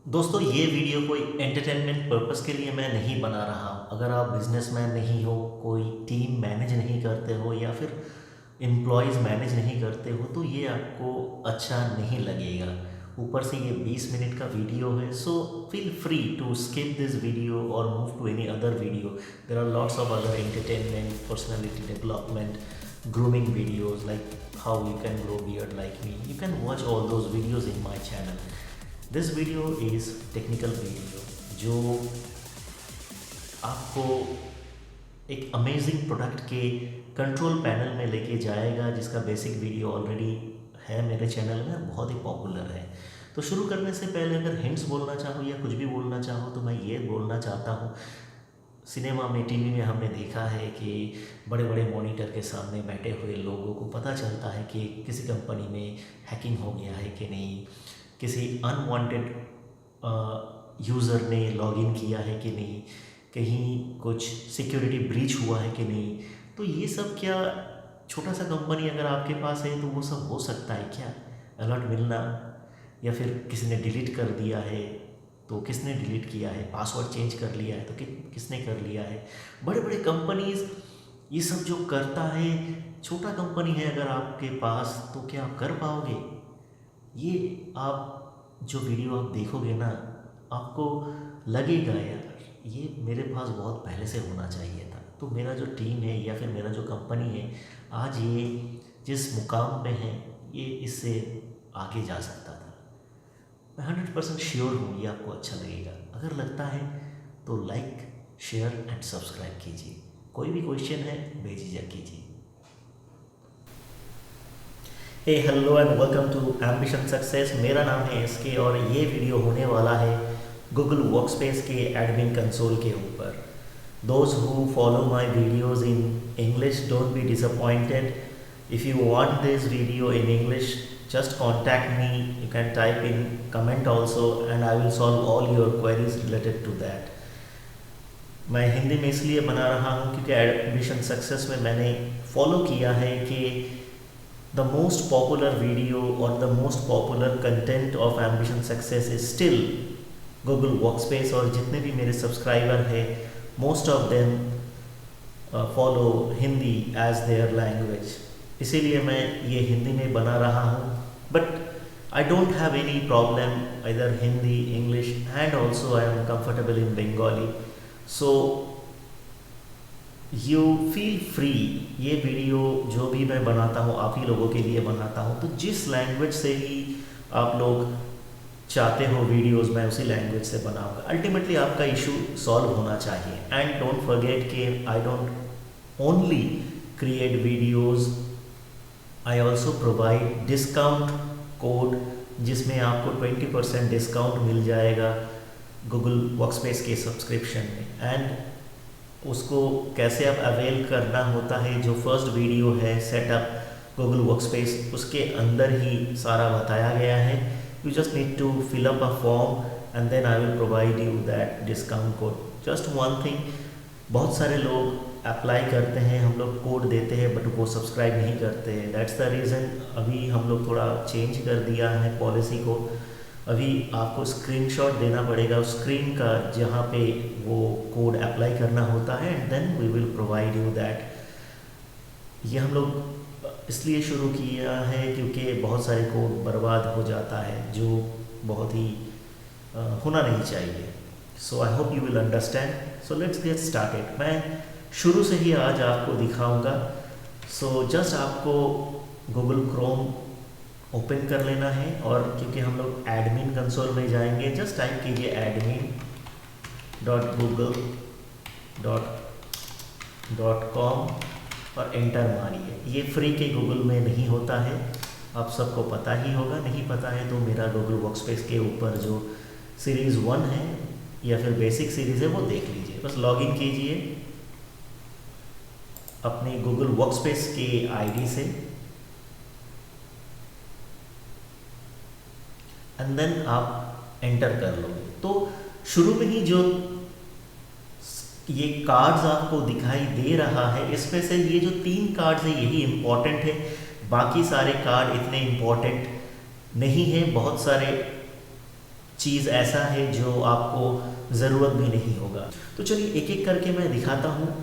दोस्तों ये वीडियो कोई एंटरटेनमेंट पर्पस के लिए मैं नहीं बना रहा हूँ। अगर आप बिजनेसमैन नहीं हो, कोई टीम मैनेज नहीं करते हो या फिर एम्प्लॉयज़ मैनेज नहीं करते हो तो ये आपको अच्छा नहीं लगेगा। ऊपर से ये 20 मिनट का वीडियो है, so feel free to skip this video और move to any other video. There are lots of other entertainment, personality development, grooming videos like how you can grow beard like me. You can watch all those videos in my channel. This video is technical video जो आपको एक amazing product के control panel में लेके जाएगा, जिसका basic video already है मेरे चैनल में, बहुत ही पॉपुलर है। तो शुरू करने से पहले अगर हिंट्स बोलना चाहो या कुछ भी बोलना चाहो तो मैं ये बोलना चाहता हूँ, सिनेमा में, टीवी में हमने देखा है कि बड़े बड़े मॉनिटर के सामने बैठे हुए लोगों को पता चलता है कि किसी कंपनी में हैकिंग हो गया है कि नहीं, किसी अनवांटेड यूज़र ने लॉगिन किया है कि नहीं, कहीं कुछ सिक्योरिटी ब्रीच हुआ है कि नहीं। तो ये सब क्या, छोटा सा कंपनी अगर आपके पास है तो वो सब हो सकता है क्या? अलर्ट मिलना, या फिर किसी ने डिलीट कर दिया है तो किसने डिलीट किया है, पासवर्ड चेंज कर लिया है तो किसने कर लिया है। बड़े बड़े कंपनीज ये सब जो करता है, छोटा कंपनी है अगर आपके पास तो क्या आप कर पाओगे? ये आप जो वीडियो आप देखोगे ना, आपको लगेगा यार ये मेरे पास बहुत पहले से होना चाहिए था। तो मेरा जो टीम है या फिर मेरा जो कंपनी है, आज ये जिस मुकाम पे है, ये इससे आगे जा सकता था। मैं 100% श्योर हूँ ये आपको अच्छा लगेगा। अगर लगता है तो लाइक, शेयर एंड सब्सक्राइब कीजिए। कोई भी क्वेश्चन है बेझिझक कीजिए। Hey hello and welcome to ambition success. मेरा नाम है एसके और ये वीडियो होने वाला है गूगल वर्कस्पेस के एडमिन कंसोल के ऊपर। Those who follow my videos in English, don't be disappointed. If you want this video in English, just contact me. You can type in comment also and I will solve all your queries related to that. मैं हिंदी में इसलिए बना रहा हूँ क्योंकि admission success में मैंने follow किया है कि द मोस्ट पॉपुलर वीडियो और the most popular content of ambition success is still Google workspace. और जितने भी मेरे सब्सक्राइबर हैं, most of them follow Hindi as their language. इसीलिए मैं ये हिंदी में बना रहा हूँ। But I don't have any problem either Hindi, English and also I am comfortable in Bengali. So you feel free. ये वीडियो जो भी मैं बनाता हूँ आप ही लोगों के लिए बनाता हूँ, तो जिस लैंग्वेज से ही आप लोग चाहते हो वीडियोस, मैं उसी लैंग्वेज से बनाऊँगा। अल्टीमेटली आपका इशू सॉल्व होना चाहिए। एंड डोंट फॉरगेट कि I don't only create videos, I also provide discount code जिसमें आपको 20% डिस्काउंट मिल जाएगा गूगल वर्कस्पेस के सब्सक्रिप्शन में। एंड उसको कैसे आप अवेल करना होता है, जो फर्स्ट वीडियो है सेटअप गूगल वर्कस्पेस, उसके अंदर ही सारा बताया गया है। You just need to fill up a form and then I will provide you that discount code. Just one thing, बहुत सारे लोग अप्लाई करते हैं, हम लोग कोड देते हैं बट वो सब्सक्राइब नहीं करते हैं। दैट्स द रीज़न अभी हम लोग थोड़ा चेंज कर दिया है पॉलिसी को। अभी आपको स्क्रीनशॉट देना पड़ेगा उस स्क्रीन का जहाँ पे वो कोड अप्लाई करना होता है, and then we will provide you that. ये हम लोग इसलिए शुरू किया है क्योंकि बहुत सारे कोड बर्बाद हो जाता है, जो बहुत ही होना नहीं चाहिए। So I hope you will understand. So let's get started. मैं शुरू से ही आज आपको दिखाऊंगा। सो जस्ट आपको गूगल क्रोम ओपन कर लेना है, और क्योंकि हम लोग एडमिन कंसोल में जाएंगे, जस्ट टाइप कीजिए admin.google.com और एंटर मारिए। ये फ्री के गूगल में नहीं होता है, आप सबको पता ही होगा। नहीं पता है तो मेरा गूगल वर्कस्पेस के ऊपर जो सीरीज़ 1 है या फिर बेसिक सीरीज़ है वो देख लीजिए। बस लॉगिन कीजिए अपने गूगल वर्कस्पेस के आईडी से, एंड देन आप एंटर कर लोगे। तो शुरू में ही जो ये कार्ड्स आपको दिखाई दे रहा है, इसमें से ये जो 3 कार्ड्स है यही इम्पॉर्टेंट है। बाकी सारे कार्ड इतने इम्पॉर्टेंट नहीं है। बहुत सारे चीज़ ऐसा है जो आपको ज़रूरत भी नहीं होगा। तो चलिए एक एक करके मैं दिखाता हूँ।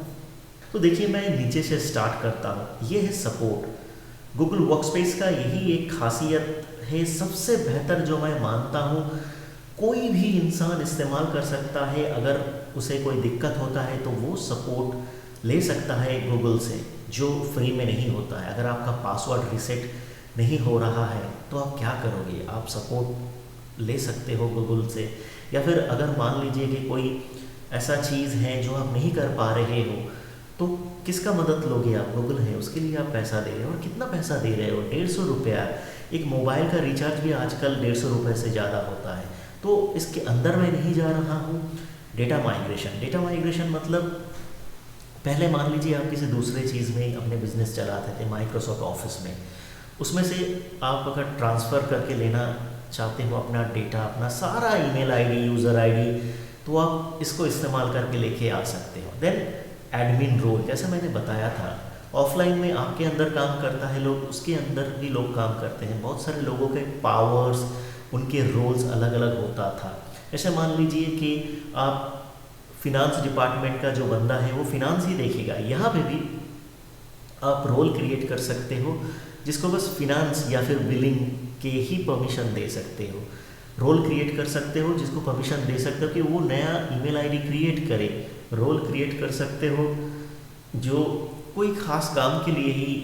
तो देखिए मैं नीचे से स्टार्ट करता हूँ। ये है सपोर्ट। गूगल वर्कस्पेस का यही एक खासियत है, सबसे बेहतर जो मैं मानता हूँ कोई भी इंसान इस्तेमाल कर सकता है। अगर उसे कोई दिक्कत होता है तो वो सपोर्ट ले सकता है गूगल से, जो फ्री में नहीं होता है। अगर आपका पासवर्ड रीसेट नहीं हो रहा है तो आप क्या करोगे? आप सपोर्ट ले सकते हो गूगल से। या फिर अगर मान लीजिए कि कोई ऐसा चीज़ है जो आप नहीं कर पा रहे हो, तो किसका मदद लोगे आप? गूगल है, उसके लिए आप पैसा दे रहे हो। और कितना पैसा दे रहे हो? 150 रुपया। एक मोबाइल का रिचार्ज भी आजकल 150 रुपये से ज़्यादा होता है। तो इसके अंदर मैं नहीं जा रहा हूँ। Data migration. डेटा माइग्रेशन मतलब पहले मान लीजिए आप किसी दूसरे चीज़ में अपने बिजनेस चलाते थे, माइक्रोसॉफ्ट ऑफिस में, उसमें से आप अगर ट्रांसफ़र करके लेना चाहते हो अपना डेटा, अपना सारा ईमेल आईडी, यूज़र आईडी, तो आप इसको इस्तेमाल करके लेके आ सकते हो। देन एडमिन रोल, जैसे मैंने बताया था, ऑफलाइन में आपके अंदर काम करता है लोग, उसके अंदर भी लोग काम करते हैं। बहुत सारे लोगों के पावर्स, उनके रोल्स अलग अलग होता था। जैसे मान लीजिए कि आप फिनांस डिपार्टमेंट का जो बंदा है वो फिनांस ही देखेगा। यहाँ पे भी आप रोल क्रिएट कर सकते हो जिसको बस फिनांस या फिर बिलिंग के ही परमिशन दे सकते हो। रोल क्रिएट कर सकते हो जिसको परमिशन दे सकते हो कि वो नया ईमेल आईडी क्रिएट करे। रोल क्रिएट कर सकते हो जो कोई ख़ास काम के लिए ही,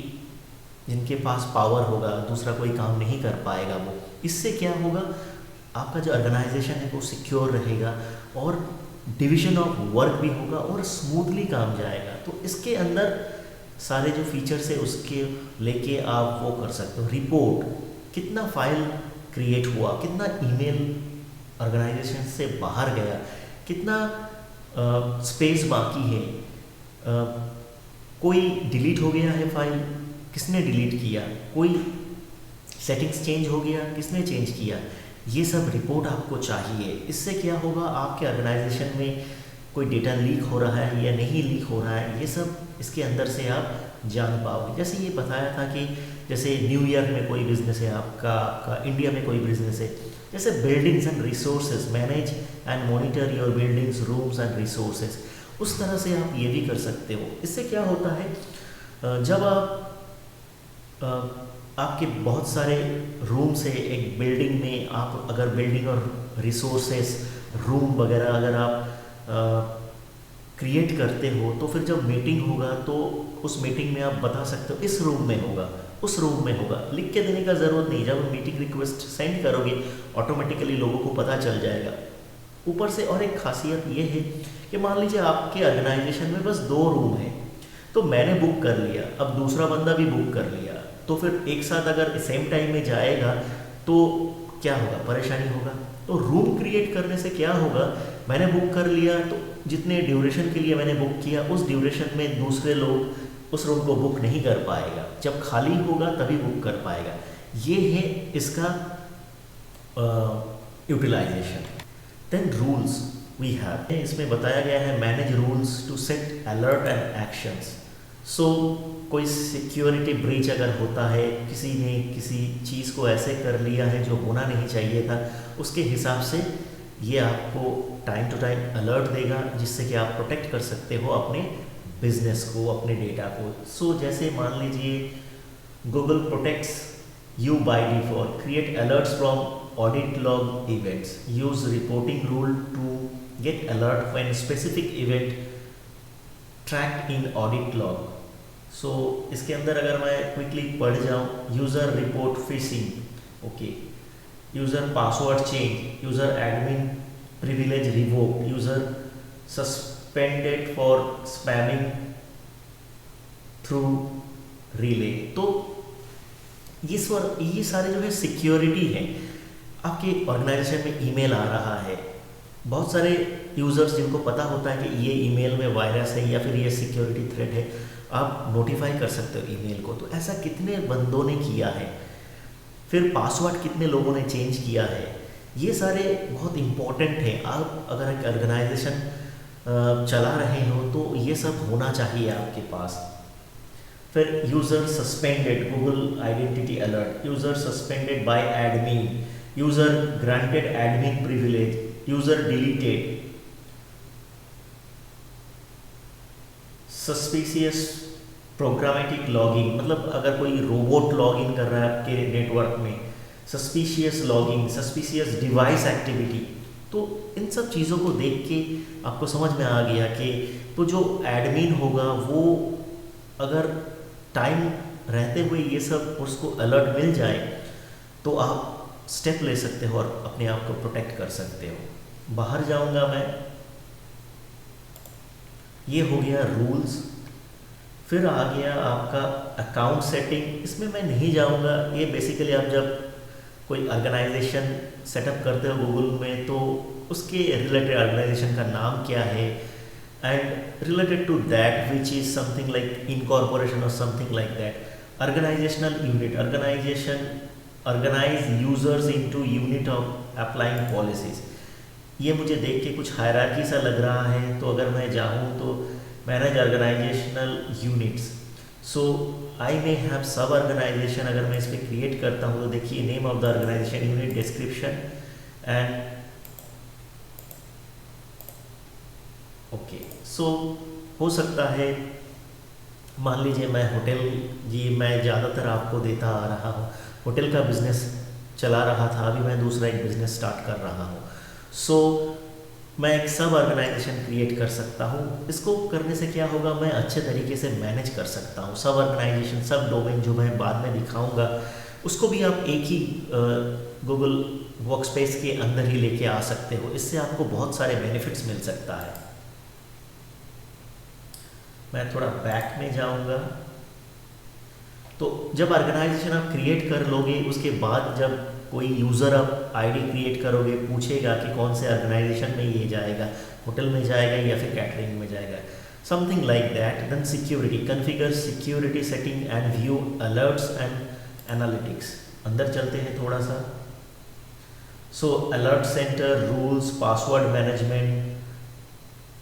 जिनके पास पावर होगा, दूसरा कोई काम नहीं कर पाएगा वो। इससे क्या होगा? आपका जो ऑर्गेनाइजेशन है वो सिक्योर रहेगा और डिवीजन ऑफ वर्क भी होगा और स्मूथली काम जाएगा। तो इसके अंदर सारे जो फीचर्स है उसके लेके आप वो कर सकते हो। रिपोर्ट, कितना फाइल क्रिएट हुआ, कितना ईमेल ऑर्गेनाइजेशन से बाहर गया, कितना स्पेस बाकी है, कोई डिलीट हो गया है फाइल, किसने डिलीट किया, कोई सेटिंग्स चेंज हो गया, किसने चेंज किया, ये सब रिपोर्ट आपको चाहिए। इससे क्या होगा? आपके ऑर्गेनाइजेशन में कोई डेटा लीक हो रहा है या नहीं लीक हो रहा है, ये सब इसके अंदर से आप जान पाओगे। जैसे ये बताया था कि जैसे न्यूयॉर्क में कोई बिजनेस है आपका इंडिया में कोई बिजनेस है, जैसे buildings and resources, manage and monitor your buildings, rooms and resources, उस तरह से आप ये भी कर सकते हो। इससे क्या होता है? जब आपके बहुत सारे रूम्स है एक बिल्डिंग में, आप अगर बिल्डिंग और रिसोर्सेस, रूम वगैरह अगर आप क्रिएट करते हो, तो फिर जब मीटिंग होगा तो उस मीटिंग में आप बता सकते हो इस रूम में होगा, उस रूम में होगा। लिख के देने का ज़रूरत नहीं। जब मीटिंग रिक्वेस्ट सेंड करोगे ऑटोमेटिकली लोगों को पता चल जाएगा। ऊपर से और एक खासियत ये है कि मान लीजिए आपके ऑर्गेनाइजेशन में बस 2 रूम है, तो मैंने बुक कर लिया, अब दूसरा बंदा भी बुक कर लिया, तो फिर एक साथ अगर सेम टाइम में जाएगा तो क्या होगा? परेशानी होगा। तो रूम क्रिएट करने से क्या होगा? मैंने बुक कर लिया तो जितने ड्यूरेशन के लिए मैंने बुक किया उस ड्यूरेशन में दूसरे लोग उस रूम को बुक नहीं कर पाएगा। जब खाली होगा तभी बुक कर पाएगा। ये है इसका utilisation. Then rules we have, इसमें बताया गया है manage rules to set alert and actions. So कोई सिक्योरिटी ब्रीच अगर होता है, किसी ने किसी चीज़ को ऐसे कर लिया है जो होना नहीं चाहिए था, उसके हिसाब से ये आपको टाइम टू टाइम अलर्ट देगा, जिससे कि आप प्रोटेक्ट कर सकते हो अपने बिजनेस को, अपने डेटा को। सो जैसे मान लीजिए Google protects you by default, create alerts from audit log events, use reporting rule to get alert when specific event tracked in audit log. So इसके अंदर अगर मैं क्विकली पढ़ जाऊँ, user report phishing, okay, user password change, user admin privilege revoke, user suspended for spamming through relay. तो ये सारे जो है सिक्योरिटी है। आपके ऑर्गेनाइजेशन में ईमेल आ रहा है, बहुत सारे यूज़र्स जिनको पता होता है कि ये ईमेल में वायरस है या फिर ये सिक्योरिटी थ्रेट है, आप नोटिफाई कर सकते हो ईमेल को। तो ऐसा कितने बंदों ने किया है, फिर पासवर्ड कितने लोगों ने चेंज किया है, ये सारे बहुत इम्पॉर्टेंट है। आप अगर एक ऑर्गेनाइजेशन चला रहे हो तो ये सब होना चाहिए आपके पास। फिर user suspended, Google identity alert, user suspended bye admin, user granted admin privilege, user deleted, suspicious programmatic logging, मतलब अगर कोई रोबोट लॉगिन कर रहा है आपके नेटवर्क में, suspicious logging, suspicious device activity. तो इन सब चीज़ों को देख के आपको समझ में आ गया कि तो जो एडमिन होगा वो अगर टाइम रहते हुए ये सब उसको अलर्ट मिल जाए तो आप स्टेप ले सकते हो और अपने आप को प्रोटेक्ट कर सकते हो। बाहर जाऊंगा मैं, ये हो गया रूल्स। फिर आ गया आपका अकाउंट सेटिंग, इसमें मैं नहीं जाऊंगा। ये बेसिकली आप जब कोई ऑर्गेनाइजेशन सेटअप करते हो गूगल में तो उसके रिलेटेड ऑर्गेनाइजेशन का नाम क्या है, and related to that which is something like incorporation और something like that. Organisational unit, organisation organise users into unit of applying policies. ये मुझे देख के कुछ हायरार्की सा लग रहा है, तो अगर मैं जाऊँ तो manage organisational units, so I may have sub organisation. अगर मैं इस पर क्रिएट करता हूँ तो देखिए name of the organisation, unit, description and okay. So हो सकता है, मान लीजिए मैं होटल, जी मैं ज़्यादातर आपको देता आ रहा हूँ, होटल का बिजनेस चला रहा था, अभी मैं दूसरा एक बिजनेस स्टार्ट कर रहा हूँ। सो मैं एक सब ऑर्गेनाइजेशन क्रिएट कर सकता हूँ। इसको करने से क्या होगा, मैं अच्छे तरीके से मैनेज कर सकता हूँ सब ऑर्गेनाइजेशन, सब डोमेन जो मैं बाद में दिखाऊंगा उसको भी आप एक ही गूगल वर्कस्पेस के अंदर ही लेके आ सकते हो। इससे आपको बहुत सारे बेनिफिट्स मिल सकता है। मैं थोड़ा बैक में जाऊंगा। तो जब ऑर्गेनाइजेशन आप क्रिएट कर लोगे, उसके बाद जब कोई यूज़र आप आईडी क्रिएट करोगे, पूछेगा कि कौन से ऑर्गेनाइजेशन में ये जाएगा, होटल में जाएगा या फिर कैटरिंग में जाएगा, something like that. Then security, configure security setting and view alerts and analytics. अंदर चलते हैं थोड़ा सा। So alert centre, rules, password management,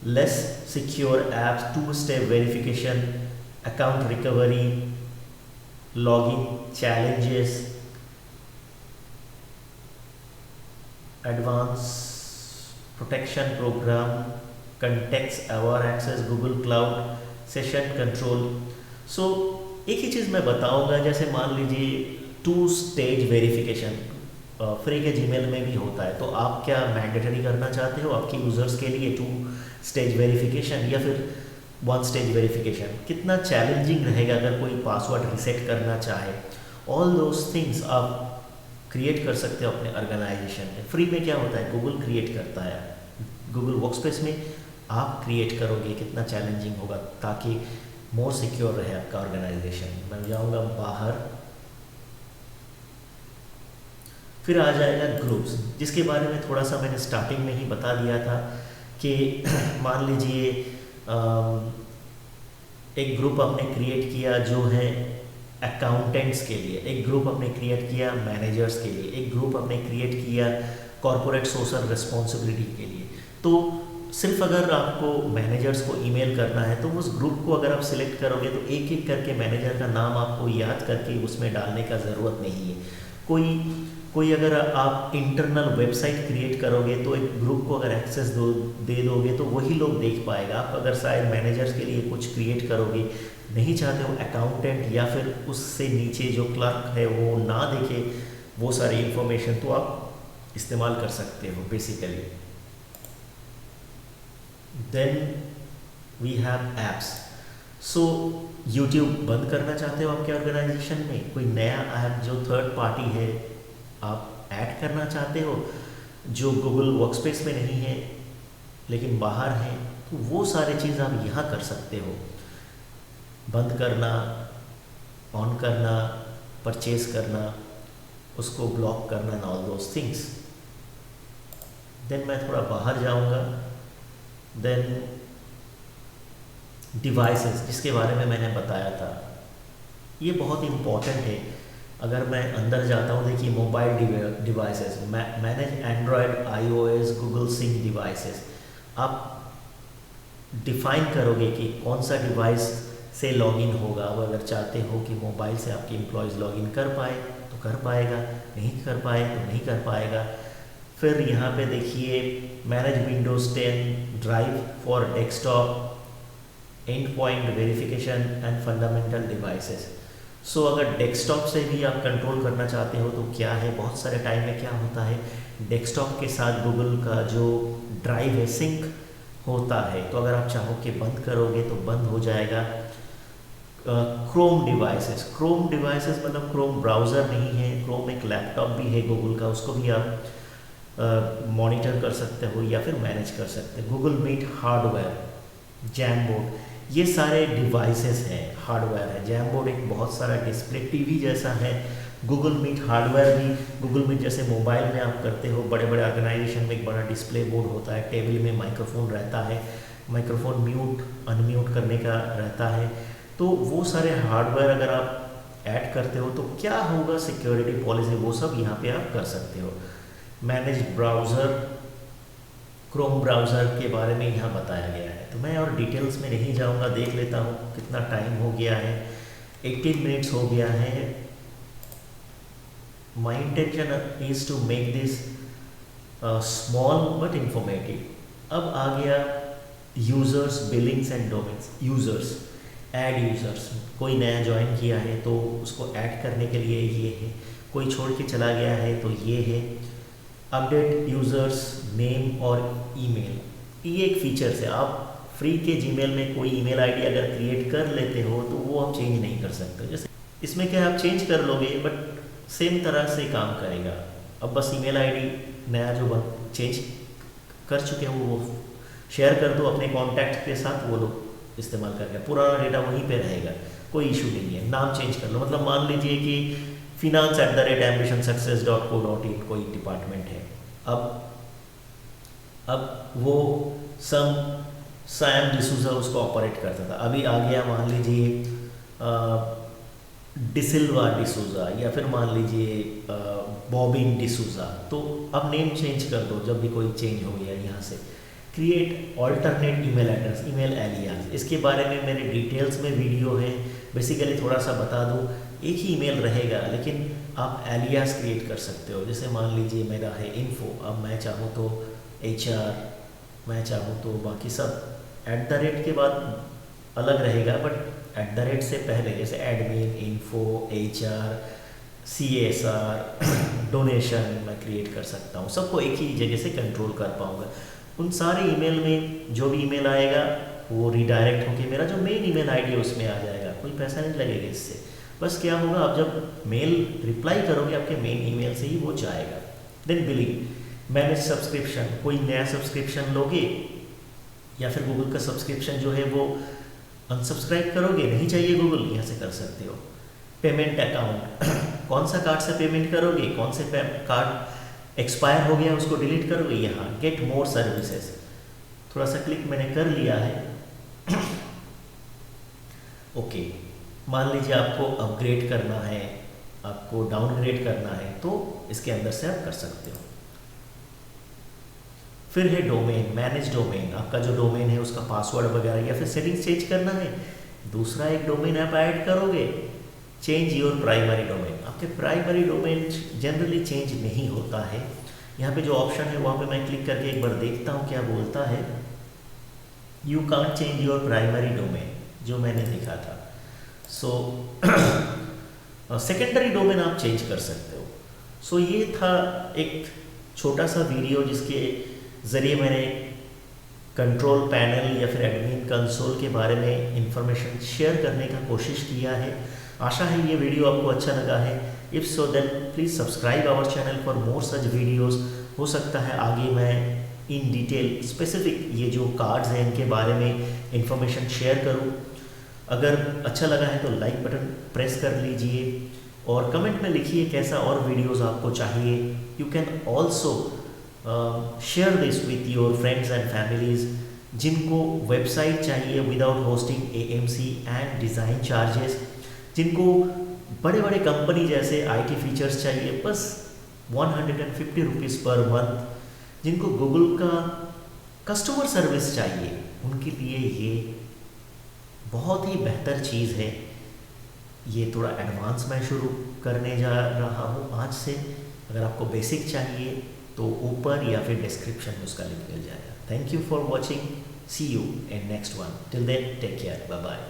less secure apps, 2-स्टेप verification, account recovery, login challenges, advance protection program, context aware access, Google cloud, session control. So एक ही चीज़ मैं बताऊंगा, जैसे मान लीजिए 2-स्टेज वेरिफिकेशन फ्री के जीमेल में भी होता है, तो आप क्या मैंडेटरी करना चाहते हो आपके यूज़र्स के लिए 2-स्टेज वेरिफिकेशन या फिर 1-स्टेज वेरिफिकेशन? कितना चैलेंजिंग रहेगा अगर कोई पासवर्ड रिसेट करना चाहे। ऑल दोज थिंग्स आप क्रिएट कर सकते हो अपने ऑर्गेनाइजेशन में। फ्री में क्या होता है, गूगल क्रिएट करता है, गूगल वर्कस्पेस में आप क्रिएट करोगे, कितना चैलेंजिंग होगा, ताकि मोर सिक्योर रहे आपका ऑर्गेनाइजेशन। मैं जाऊंगा बाहर। फिर आ जाएगा ग्रुप्स, जिसके बारे में थोड़ा सा मैंने स्टार्टिंग में ही बता दिया था कि मान लीजिए एक ग्रुप आपने क्रिएट किया जो है अकाउंटेंट्स के लिए, एक ग्रुप आपने क्रिएट किया मैनेजर्स के लिए, एक ग्रुप आपने क्रिएट किया कॉरपोरेट सोशल रिस्पॉन्सिबिलिटी के लिए। तो सिर्फ अगर आपको मैनेजर्स को ईमेल करना है तो उस ग्रुप को अगर आप सिलेक्ट करोगे तो एक एक करके मैनेजर का नाम आपको याद करके उसमें डालने का ज़रूरत नहीं है। कोई अगर आप इंटरनल वेबसाइट क्रिएट करोगे तो एक ग्रुप को अगर एक्सेस दे दोगे तो वही लोग देख पाएगा। आप अगर शायद मैनेजर्स के लिए कुछ क्रिएट करोगे, नहीं चाहते हो अकाउंटेंट या फिर उससे नीचे जो क्लर्क है वो ना देखे वो सारी इंफॉर्मेशन, तो आप इस्तेमाल कर सकते हो basically. Then we have apps. So YouTube बंद करना चाहते हो आपके ऑर्गेनाइजेशन में, कोई नया ऐप जो थर्ड पार्टी है आप ऐड करना चाहते हो जो गूगल वर्कस्पेस में नहीं है लेकिन बाहर है, तो वो सारी चीज़ आप यहाँ कर सकते हो। बंद करना, ऑन करना, परचेज करना, उसको ब्लॉक करना, and all those things. Then मैं थोड़ा बाहर जाऊँगा। देन डिवाइसेस, जिसके बारे में मैंने बताया था, ये बहुत इम्पॉर्टेंट है। अगर मैं अंदर जाता हूँ, देखिए mobile devices, manage Android, iOS, Google sync devices. आप डिफाइन करोगे कि कौन सा डिवाइस से लॉगिन होगा। अब अगर चाहते हो कि मोबाइल से आपके एम्प्लॉयज़ लॉगिन कर पाए तो कर पाएगा, नहीं कर पाए तो नहीं कर पाएगा। फिर यहाँ पे देखिए manage Windows 10 drive for desktop endpoint verification and fundamental devices. So अगर डेस्कटॉप से भी आप कंट्रोल करना चाहते हो तो क्या है, बहुत सारे टाइम में क्या होता है, डेस्कटॉप के साथ गूगल का जो ड्राइव है सिंक होता है, तो अगर आप चाहो कि बंद करोगे तो बंद हो जाएगा। क्रोम डिवाइसेस मतलब क्रोम ब्राउज़र नहीं है, क्रोम एक लैपटॉप भी है गूगल का, उसको भी आप मॉनिटर कर सकते हो या फिर मैनेज कर सकते हो। गूगल मीट हार्डवेयर, जैमबोर्ड, ये सारे डिवाइसेस हैं, हार्डवेयर है। जैमबोर्ड एक बहुत सारा डिस्प्ले टीवी जैसा है। गूगल मीट हार्डवेयर भी, गूगल मीट जैसे मोबाइल में आप करते हो, बड़े बड़े ऑर्गेनाइजेशन में एक बड़ा डिस्प्ले बोर्ड होता है, टेबल में माइक्रोफोन रहता है, माइक्रोफोन म्यूट अनम्यूट करने का रहता है। तो वो सारे हार्डवेयर अगर आप ऐड करते हो तो क्या होगा, सिक्योरिटी पॉलिसी, वो सब यहाँ पे आप कर सकते हो। मैनेज ब्राउज़र, क्रोम ब्राउज़र के बारे में यहाँ बताया गया है, तो मैं और डिटेल्स में नहीं जाऊँगा, देख लेता हूँ कितना टाइम हो गया है। 18 मिनट्स हो गया है। My intention is to make this small but informative. अब आ गया users, billings and domains. Users, add users, कोई नया ज्वाइन किया है तो उसको ऐड करने के लिए ये है, कोई छोड़ के चला गया है तो ये है। अपडेट यूज़र्स नेम और ईमेल, ये एक फीचर्स है। आप फ्री के जीमेल में कोई ईमेल आईडी अगर क्रिएट कर लेते हो तो वो आप चेंज नहीं कर सकते। जैसे इसमें क्या आप चेंज कर लोगे बट सेम तरह से काम करेगा। अब बस ईमेल आईडी नया जो चेंज कर चुके हो वो शेयर कर दो अपने कॉन्टैक्ट के साथ, वो लोग इस्तेमाल करके पुराना डेटा वहीं पे रहेगा, कोई इशू नहीं है। नाम चेंज कर लो, मतलब मान लीजिए कि finance@ambitionsuccess.co.in कोई डिपार्टमेंट है, अब वो सैम डिसूजा उसको ऑपरेट करता था, अभी आ गया मान लीजिए डिसिल्वा डिसूजा या फिर मान लीजिए बॉबिन डिसूजा, तो अब नेम चेंज कर दो जब भी कोई चेंज हो गया यहाँ से। Create alternate email address, email alias, इसके बारे में मेरे डिटेल्स में वीडियो है। बेसिकली थोड़ा सा बता दूँ, एक ही ईमेल रहेगा लेकिन आप एलियास क्रिएट कर सकते हो। जैसे मान लीजिए मेरा है इन्फो, अब मैं चाहूँ तो HR, मैं चाहूँ तो बाकी सब @ के बाद अलग रहेगा, बट @ से पहले जैसे admin, info, HR, CSR, donation मैं क्रिएट कर सकता हूँ। सबको एक ही जगह से कंट्रोल कर पाऊँगा। उन सारे ईमेल में जो भी ईमेल आएगा वो रिडायरेक्ट होकर मेरा जो मेन ईमेल आईडी है उसमें आ जाएगा, कोई पैसा नहीं लगेगा इससे। बस क्या होगा, आप जब मेल रिप्लाई करोगे आपके मेन ईमेल से ही वो जाएगा। देन बिलिंग, मैनेज सब्सक्रिप्शन, कोई नया सब्सक्रिप्शन लोगे या फिर गूगल का सब्सक्रिप्शन जो है वो अनसब्सक्राइब करोगे, नहीं चाहिए गूगल, यहाँ से कर सकते हो। पेमेंट अकाउंट, कौन सा कार्ड से पेमेंट करोगे, कौन से कार्ड एक्सपायर हो गया उसको डिलीट करोगे। यहाँ गेट मोर सर्विसेज, थोड़ा सा क्लिक मैंने कर लिया है। ओके, मान लीजिए आपको अपग्रेड करना है, आपको डाउनग्रेड करना है, तो इसके अंदर से आप कर सकते हो। फिर है डोमेन, मैनेज डोमेन, आपका जो डोमेन है उसका पासवर्ड वगैरह या फिर सेटिंग्स चेंज करना है, दूसरा एक डोमेन आप ऐड करोगे। चेंज योर प्राइमरी डोमेन, आपके प्राइमरी डोमेन जनरली चेंज नहीं होता है। यहाँ पे जो ऑप्शन है वहाँ पे मैं क्लिक करके एक बार देखता हूँ क्या बोलता है। You can't change your primary domain, जो मैंने देखा था। सो सेकेंडरी डोमेन आप चेंज कर सकते हो। सो ये था एक छोटा सा वीडियो जिसके ज़रिए मैंने कंट्रोल पैनल या फिर एडमिन कंसोल के बारे में इंफॉर्मेशन शेयर करने का कोशिश किया है। आशा है ये वीडियो आपको अच्छा लगा है। If so then please subscribe our channel for more such videos. हो सकता है आगे मैं इन डिटेल स्पेसिफिक ये जो कार्ड्स हैं इनके बारे में इंफॉर्मेशन शेयर करूं। अगर अच्छा लगा है तो लाइक बटन प्रेस कर लीजिए और कमेंट में लिखिए कैसा और वीडियोस आपको चाहिए। You can also share this with your friends and families जिनको वेबसाइट चाहिए without hosting AMC and design charges, जिनको बड़े बड़े कंपनी जैसे IT फीचर्स चाहिए बस 150 रुपीज़ पर मंथ, जिनको गूगल का कस्टमर सर्विस चाहिए उनके लिए ये बहुत ही बेहतर चीज़ है। ये थोड़ा एडवांस में शुरू करने जा रहा हूँ आज से। अगर आपको बेसिक चाहिए तो ऊपर या फिर डिस्क्रिप्शन में उसका लिंक मिल जाएगा। Thank you for watching, see you in next one, till then take care, bye bye.